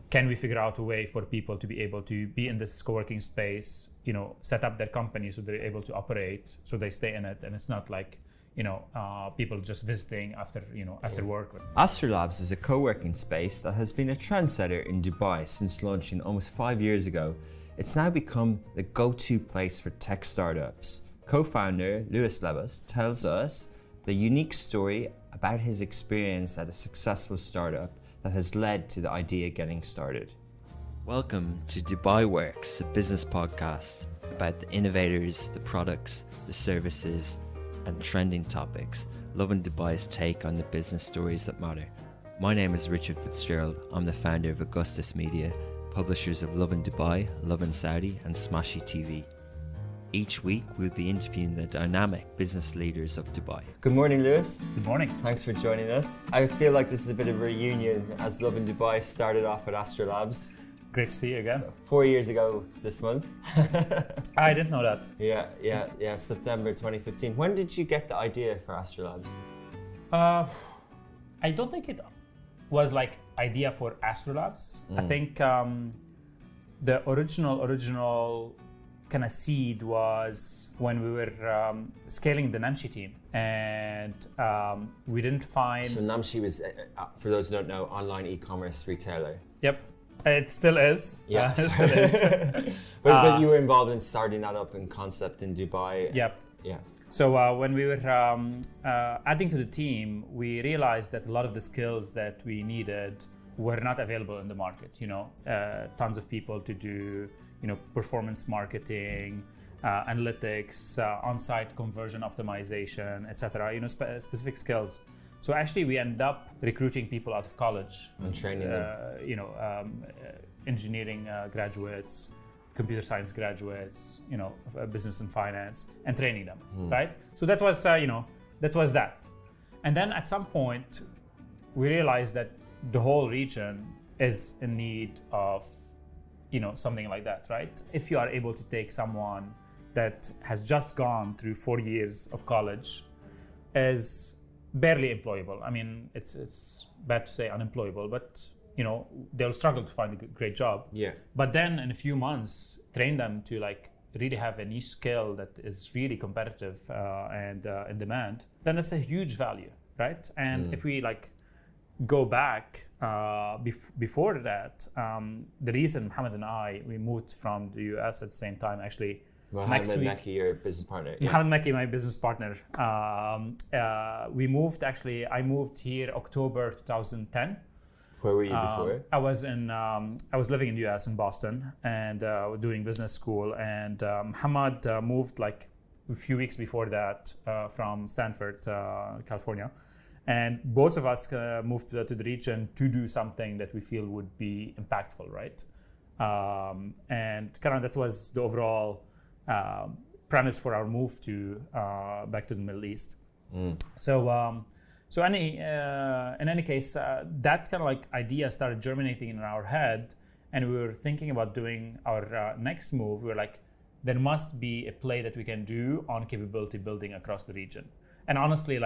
can we figure out a way for people to be able to be in this co-working space, set up their company so they're able to operate, so they stay in it, and it's not like, people just visiting after work. Astrolabs is a co-working space that has been a trendsetter in Dubai since launching almost 5 years ago. It's now become the go-to place for tech startups. Co-founder Lebbos tells us the unique story about his experience at a successful startup that has led to the idea getting started. Welcome to Dubai Works, a business podcast about the innovators, the products, the services, and trending topics. Lovin Dubai's take on the business stories that matter. My name is Richard Fitzgerald. I'm the founder of Augustus Media, publishers of Lovin Dubai, Lovin Saudi, and Smashy TV. Each week, we'll be interviewing the dynamic business leaders of Dubai. Good morning, Lewis. Good morning. Thanks for joining us. I feel like this is a bit of a reunion as Lovin Dubai started off at Astrolabs. Great to see you again. 4 years ago this month. I didn't know that. Yeah, September 2015. When did you get the idea for Astrolabs? I don't think it was like idea for Astrolabs. I think the original kind of seed was when we were scaling the Namshi team, and we didn't find. So Namshi was, for those who don't know, online e-commerce retailer. Yep, it still is. Yeah, it still is. but you were involved in starting that up in concept in Dubai. Yep. Yeah. So when we were adding to the team, we realized that a lot of the skills that we needed were not available in the market. Tons of people to do, performance marketing, analytics, on-site conversion optimization, etc. Specific skills. So actually, we end up recruiting people out of college and training them. Engineering graduates, computer science graduates, business and finance, and training them, right? So that was, that. And then at some point, we realized that the whole region is in need of, something like that, right? If you are able to take someone that has just gone through 4 years of college, is barely employable. I mean, it's bad to say unemployable, but they'll struggle to find a great job. Yeah. But then in a few months, train them to really have a niche skill that is really competitive and in demand, then that's a huge value, right? And if we go back before that, the reason Mohammed and I, we moved from the US at the same time, actually. Mohammed Mekki, your business partner. Yeah. Mohammed Mekki, my business partner. I moved here October 2010. Where were you before? I was living in the US in Boston and doing business school, and Mohammed moved a few weeks before that from Stanford, California. And both of us moved to the region to do something that we feel would be impactful, right? And kind of that was the overall premise for our move to back to the Middle East. So in any case, that kind of idea started germinating in our head, and we were thinking about doing our next move. We were like, there must be a play that we can do on capability building across the region. And honestly,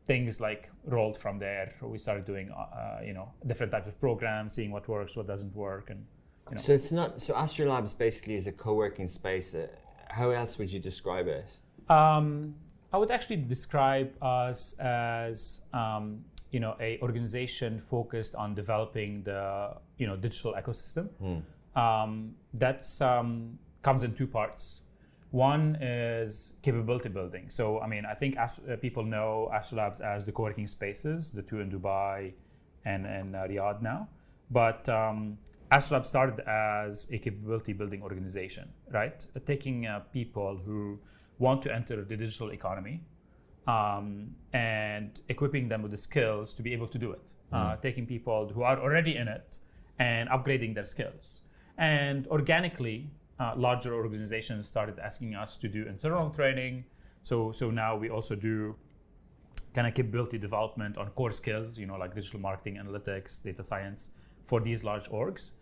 things rolled from there. We started doing, different types of programs, seeing what works, what doesn't work, and. So it's not. So Astrolabs basically is a co-working space. How else would you describe it? I would actually describe us as, a organization focused on developing the, digital ecosystem. That's comes in two parts. One is capability building. So, I think people know Astrolabs as the co-working spaces, the two in Dubai and Riyadh now. But Astrolabs started as a capability building organization, right? Taking people who want to enter the digital economy and equipping them with the skills to be able to do it. Taking people who are already in it and upgrading their skills. And organically, larger organizations started asking us to do internal training. So now we also do kind of capability development on core skills, like digital marketing, analytics, data science for these large orgs.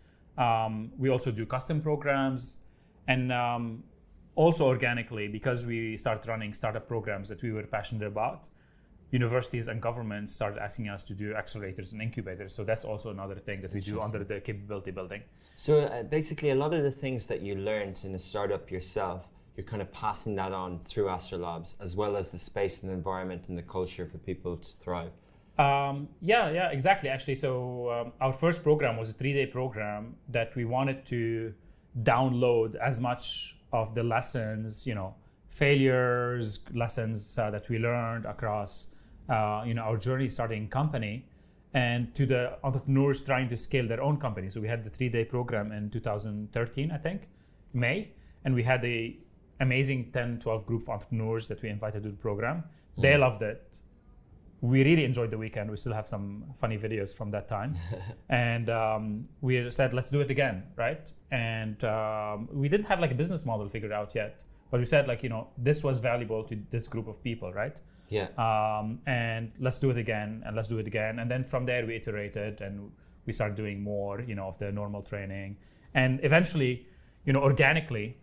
We also do custom programs, and also organically, because we started running startup programs that we were passionate about, universities and governments started asking us to do accelerators and incubators. So that's also another thing that we do under the capability building. So basically, a lot of the things that you learned in a startup yourself, you're kind of passing that on through Astrolabs, as well as the space and environment and the culture for people to thrive. Yeah, exactly. Actually, so our first program was a 3-day program that we wanted to download as much of the lessons, failures, lessons that we learned across, our journey starting company, and to the entrepreneurs trying to scale their own company. So we had the 3-day program in 2013, I think, May, and we had a amazing 10-12 group of entrepreneurs that we invited to the program. They loved it. We really enjoyed the weekend. We still have some funny videos from that time. And we said, let's do it again, right? And we didn't have like a business model figured out yet, but we said like, this was valuable to this group of people, right? Yeah. And let's do it again, and let's do it again. And then from there we iterated and we started doing more, of the normal training. And eventually, organically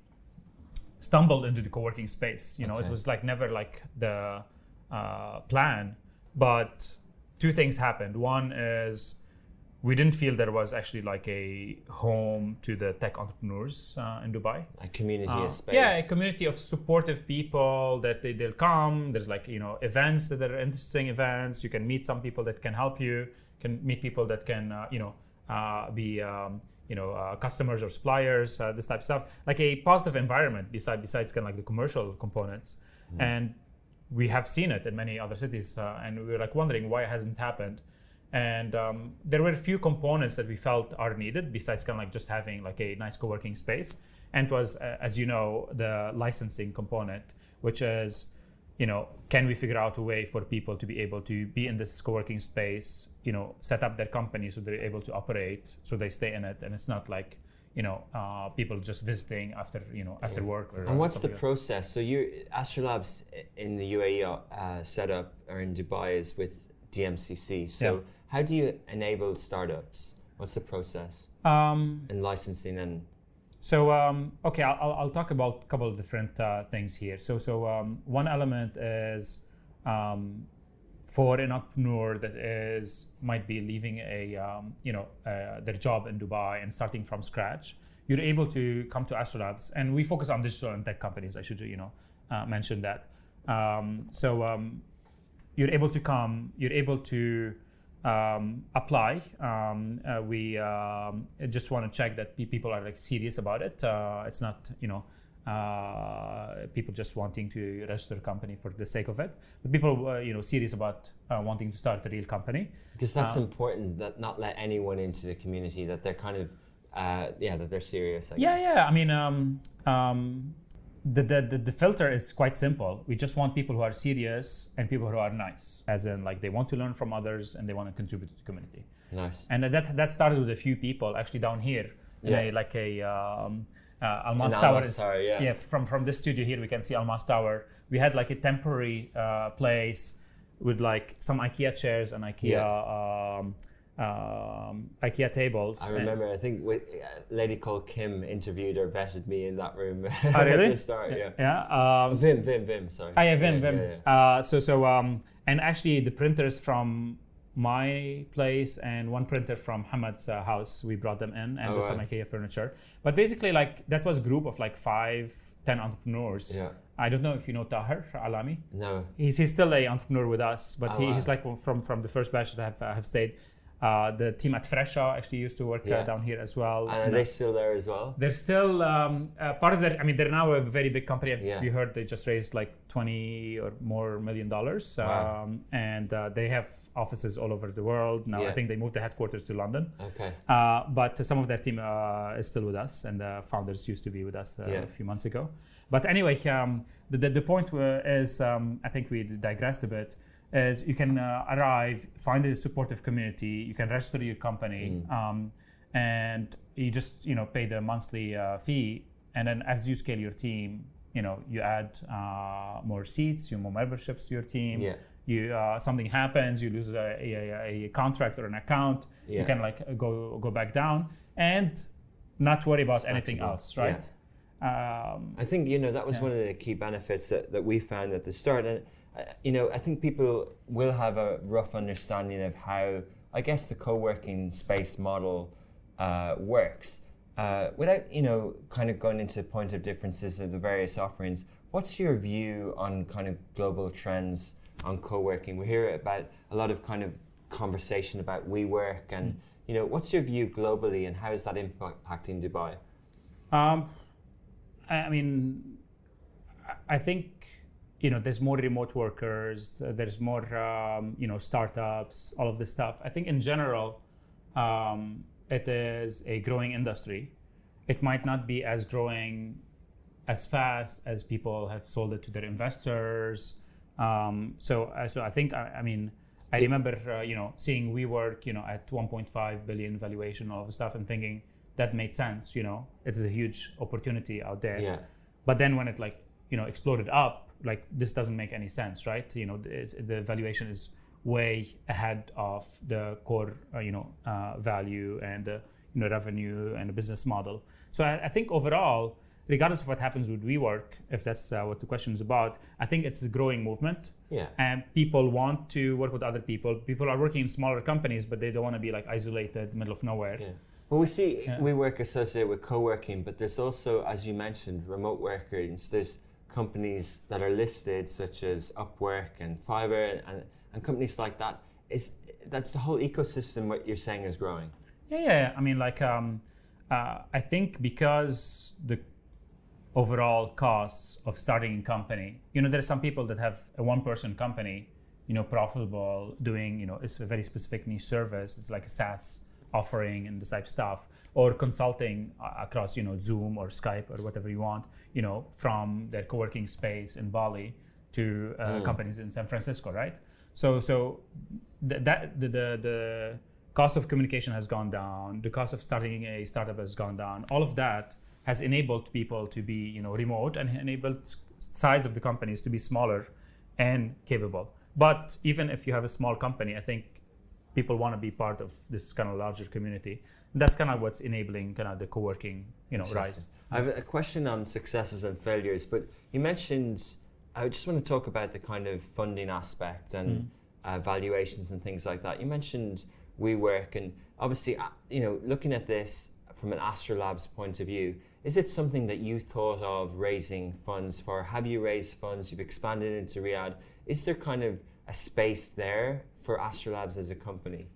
stumbled into the co-working space. It was like never like the plan. But two things happened. One is we didn't feel there was actually like a home to the tech entrepreneurs in Dubai. A community of space. Yeah, a community of supportive people that they'll come. There's like, events that are interesting events. You can meet some people that can help you. Can meet people that can, be, customers or suppliers, this type of stuff. Like a positive environment besides kind of like the commercial components. And we have seen it in many other cities, and we were like wondering why it hasn't happened. And there were a few components that we felt are needed besides kind of like just having like a nice co-working space. And it was, as you know, the licensing component, which is, can we figure out a way for people to be able to be in this co-working space, set up their company so they're able to operate, so they stay in it, and it's not like, people just visiting after work. And what's the process? So Astrolabs in the UAE setup or in Dubai is with DMCC. So how do you enable startups? What's the process in licensing and? So okay, I'll talk about a couple of different things here. So one element is for an entrepreneur that might be leaving their job in Dubai and starting from scratch, you're able to come to Astrolabs, and we focus on digital and tech companies. I should mention that. You're able to come. You're able to apply. We just want to check that people are like serious about it. It's not people just wanting to register a company for the sake of it, but people serious about wanting to start a real company. Because that's important, that not let anyone into the community, that they're kind of that they're serious. I guess. I mean, the filter is quite simple. We just want people who are serious and people who are nice, as in like they want to learn from others and they want to contribute to the community. Nice. And that started with a few people actually down here. Almas Tower. From this studio here we can see Almas Tower. We had like a temporary place with like some IKEA chairs and IKEA tables. I remember, I think a lady called Kim interviewed or vetted me in that room. Oh, really? At the start, Vim, sorry. Vim. And actually the printers from my place and one printer from Hamad's house, we brought them in, and some IKEA furniture. But basically like that was a group of like 5-10 entrepreneurs. Yeah. I don't know if you know Tahir Alami. No. He's still an entrepreneur with us, but he's like from the first batch that have stayed. The team at Fresha actually used to work down here as well. And are they still there as well? They're still part of that. I mean, they're now a very big company. You heard they just raised like $20 or more million. Wow. And they have offices all over the world now. I think they moved the headquarters to London. Okay. But some of their team is still with us, and the founders used to be with us a few months ago. But anyway, the point is, I think we digressed a bit, is you can arrive, find a supportive community, you can register your company, and you just pay the monthly fee, and then as you scale your team, you add more seats, more memberships to your team. You something happens, you lose a contract or an account, you can like go back down and not worry about anything else, right? I think that was one of the key benefits that we found at the start, and I think people will have a rough understanding of how, I guess, the co-working space model works. Without, kind of going into point of differences of the various offerings, what's your view on kind of global trends on co-working? We hear about a lot of kind of conversation about WeWork and, what's your view globally and how is that impacting Dubai? I think, there's more remote workers, there's more, startups, all of this stuff. I think in general, it is a growing industry. It might not be as growing as fast as people have sold it to their investors. So I think, I remember, seeing WeWork, at 1.5 billion valuation, all of the stuff, and thinking that made sense. It is a huge opportunity out there. Yeah. But then when it exploded up, this doesn't make any sense, right? The valuation is way ahead of the core, value and the revenue and the business model. So I think overall, regardless of what happens with WeWork, if that's what the question is about, I think it's a growing movement. Yeah. And people want to work with other people. People are working in smaller companies, but they don't want to be isolated, middle of nowhere. Yeah. Well, we see WeWork associated with co-working, but there's also, as you mentioned, remote workers. There's companies that are listed, such as Upwork and Fiverr, and companies like that. That's the whole ecosystem. What you're saying is growing. Yeah. I think because the overall costs of starting a company, there are some people that have a one-person company, profitable, doing, it's a very specific niche service. It's like a SaaS offering and this type of stuff, or consulting across, Zoom or Skype or whatever you want, from their co-working space in Bali to companies in San Francisco, right? So the cost of communication has gone down, the cost of starting a startup has gone down. All of that has enabled people to be, remote, and enabled size of the companies to be smaller and capable. But even if you have a small company, I think people want to be part of this kind of larger community. And that's kind of what's enabling kind of the co-working, rise. I have a question on successes and failures, but you mentioned, I just want to talk about the kind of funding aspect and valuations and things like that. You mentioned WeWork, and obviously, looking at this from an Astrolabs point of view, is it something that you thought of raising funds for? Have you raised funds? You've expanded into Riyadh. Is there kind of a space there for Astrolabs as a company?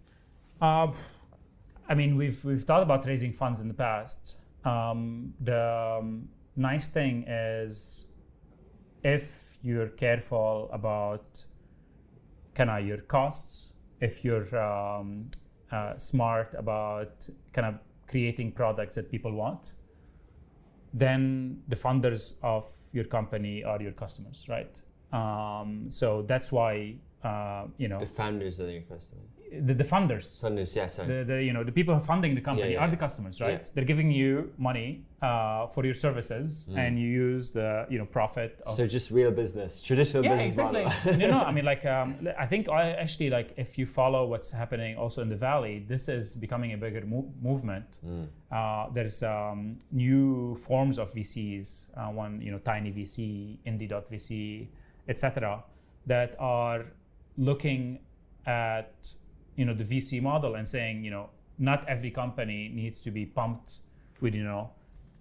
We've thought about raising funds in the past. The nice thing is, if you're careful about kind of your costs, if you're smart about kind of creating products that people want, then the funders of your company are your customers, right? So that's why, The founders are your customers. The funders. Funders, yeah, sorry. The people who are funding the company are the customers, right? Yeah. They're giving you money for your services, and you use the profit of. So just real business, traditional business exactly. model. I think if you follow what's happening also in the Valley, this is becoming a bigger movement. There's new forms of VCs, Tiny VC, Indie.VC, etc., that are looking at the VC model and saying, not every company needs to be pumped with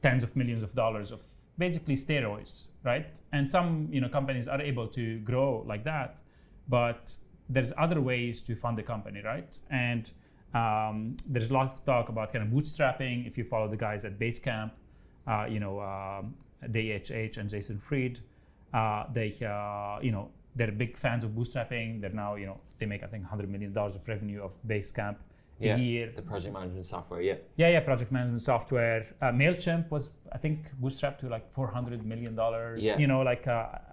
tens of millions of dollars of basically steroids, right? And some companies are able to grow like that, but there's other ways to fund the company, right? And there's a lot of talk about kind of bootstrapping. If you follow the guys at Basecamp, DHH and Jason Fried, they're big fans of bootstrapping. They're now, they make, I think, $100 million of revenue of Basecamp a year. The project management software, yeah. Yeah, project management software. MailChimp was, I think, bootstrapped to like $400 million. Yeah.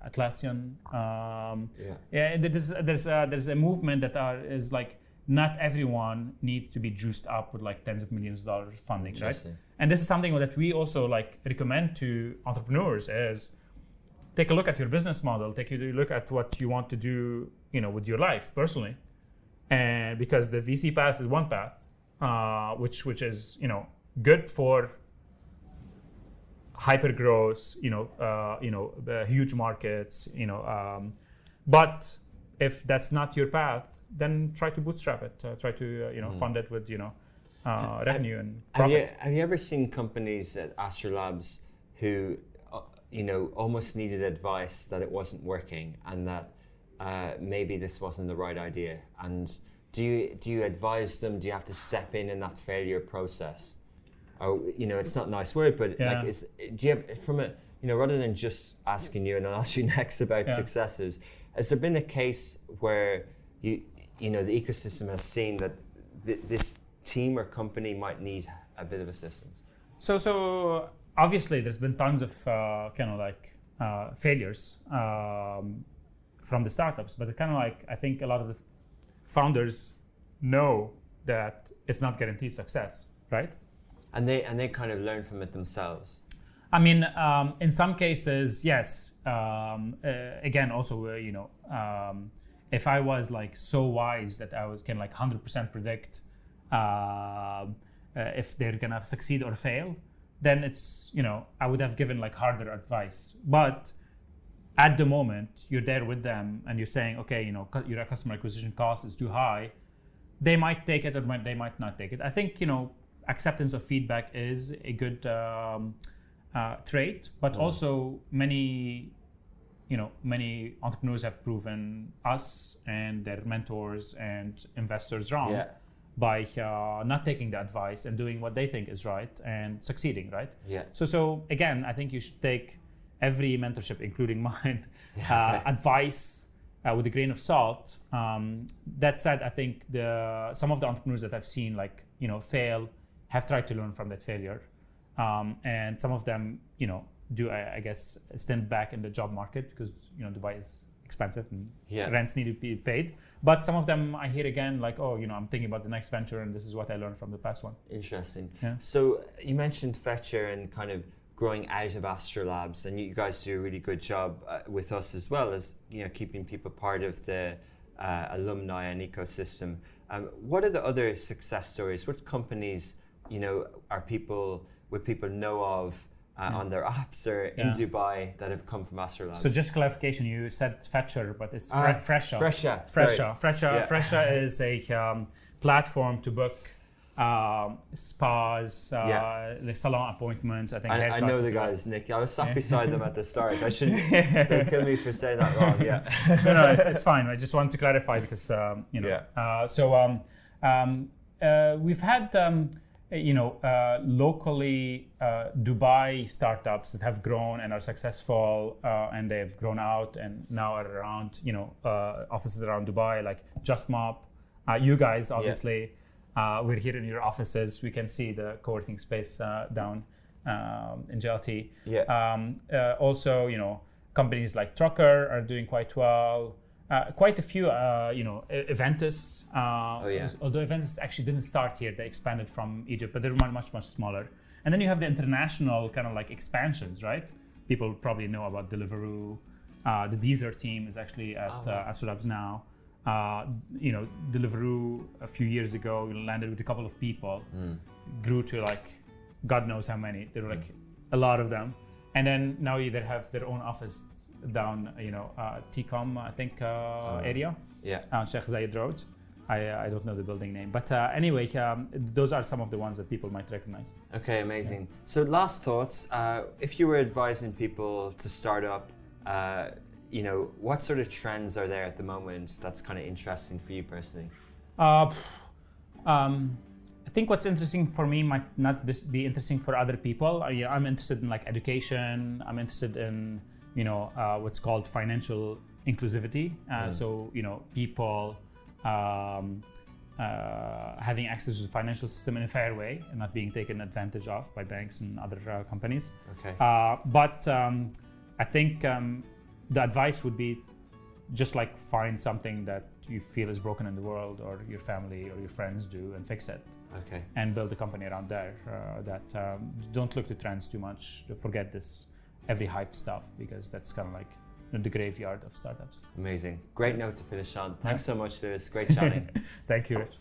Atlassian. There's a movement that is like, not everyone needs to be juiced up with like tens of millions of dollars funding, right? And this is something that we also like recommend to entrepreneurs is, take a look at your business model. Take a look at what you want to do, with your life personally, and because the VC path is one path, which is good for hyper growth, huge markets, But if that's not your path, then try to bootstrap it. Try to fund it with revenue and profit. Have you ever seen companies at Astrolabs who almost needed advice that it wasn't working and that maybe this wasn't the right idea? And do you advise them? Do you have to step in that failure process? Or it's not a nice word, but do you have, from a rather than just asking you, and I'll ask you next about successes, has there been a case where the ecosystem has seen that this team or company might need a bit of assistance? So obviously there's been tons of failures from the startups, but it's I think a lot of the founders know that it's not guaranteed success, right? And they kind of learn from it themselves. I mean, in some cases, yes. Again, also, if I was so wise that I can 100% predict if they're gonna succeed or fail, then it's I would have given harder advice. But at the moment, you're there with them and you're saying, okay, your customer acquisition cost is too high. They might take it or they might not take it. I think acceptance of feedback is a good trait, but also many entrepreneurs have proven us and their mentors and investors wrong by not taking the advice and doing what they think is right and succeeding, right? Yeah. So again, I think you should take every mentorship, including mine, advice with a grain of salt. That said, I think some of the entrepreneurs that I've seen fail have tried to learn from that failure. And some of them, do I guess stand back in the job market because Dubai is expensive and rents need to be paid. But some of them I hear again I'm thinking about the next venture and this is what I learned from the past one. Interesting. Yeah. So you mentioned Fetcher and kind of growing out of Astrolabs, and you guys do a really good job with us as well as keeping people part of the alumni and ecosystem. What are the other success stories? What companies would people know of on their apps or in Dubai that have come from Astrolabs? So just clarification, you said Fetcher, but it's Fresha. Fresha is a platform to book spas, the salon appointments. I think I know the guys, Nick. I was sat beside them at the start. I shouldn't. They'll kill me for saying that wrong. No, it's fine. I just wanted to clarify because we've had locally Dubai startups that have grown and are successful, and they've grown out and now are around offices around Dubai, like Just Mop. You guys obviously. We're here in your offices. We can see the co-working space down in JLT. Also, companies like Trucker are doing quite well. Quite a few, Eventus. Although Eventus actually didn't start here, they expanded from Egypt, but they're much smaller. And then you have the international kind of expansions, right? People probably know about Deliveroo. The Deezer team is actually at Astrolabs now. Deliveroo a few years ago landed with a couple of people, grew to God knows how many. There were a lot of them, and then now they have their own office down TCOM I think area on Sheikh Zayed Road. I don't know the building name, but anyway, those are some of the ones that people might recognize. Okay, amazing. So last thoughts, if you were advising people to start up, what sort of trends are there at the moment that's kind of interesting for you personally? I think what's interesting for me might not be interesting for other people. I'm interested in education. I'm interested in what's called financial inclusivity. So people having access to the financial system in a fair way and not being taken advantage of by banks and other companies. Okay. But I think the advice would be just find something that you feel is broken in the world or your family or your friends do and fix it. Okay. And build a company around there. Don't look to trends too much. Forget this every hype stuff because that's kind of the graveyard of startups. Amazing. Great note to finish on. Thanks so much, Lewis. Great chatting. Thank you, Rich.